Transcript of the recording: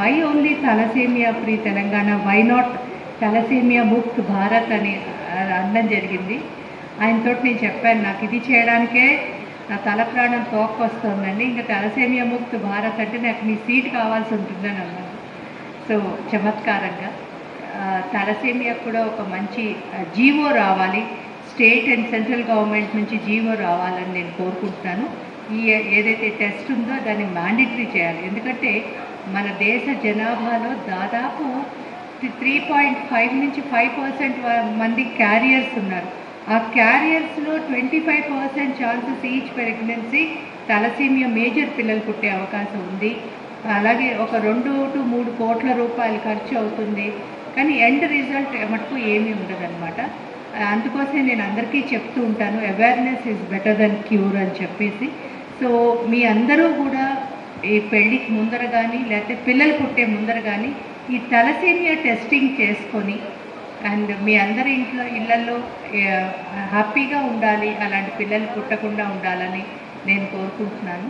Why only thalassaemia free Telangana, why not thalassaemia ముక్త్ భారత్ అని అనడం జరిగింది. ఆయనతో నేను చెప్పాను, నాకు ఇది చేయడానికే నా తల ప్రాణం తోక్కొస్తుందండి, ఇంకా తలసేమియా ముక్త్ భారత్ అంటే నాకు మీ సీట్ కావాల్సి ఉంటుందని అన్నాను. సో చమత్కారంగా తలసేమియా కూడా ఒక మంచి జీవో రావాలి, స్టేట్ అండ్ సెంట్రల్ గవర్నమెంట్ నుంచి జీవో రావాలని నేను కోరుకుంటున్నాను. ఈ ఏదైతే టెస్ట్ ఉందో దాన్ని మ్యాండేటరీ చేయాలి. ఎందుకంటే మన దేశ జనాభాలో దాదాపు 3.5 నుంచి 5% మంది క్యారియర్స్ ఉన్నారు. ఆ క్యారియర్స్లో 25% chances each pregnancy thalassaemia major పిల్లలు పుట్టే అవకాశం ఉంది. అలాగే ఒక 2 to 3 కోట్ల రూపాయలు ఖర్చు అవుతుంది, కానీ ఎండ్ రిజల్ట్ మటుకు ఏమీ ఉండదన్నమాట. అందుకోసమే నేను అందరికీ చెప్తూ ఉంటాను, awareness is better than cure అని చెప్పేసి. సో మీ అందరూ కూడా ఈ పెళ్ళికి ముందర కానీ లేకపోతే పిల్లలు పుట్టే ముందర కానీ ఈ తలసేమియా టెస్టింగ్ చేసుకొని అండ్ మీ అందరి ఇళ్ళల్లో హ్యాపీగా ఉండాలి, అలాంటి పిల్లలు పుట్టకుండా ఉండాలని నేను కోరుకుంటున్నాను.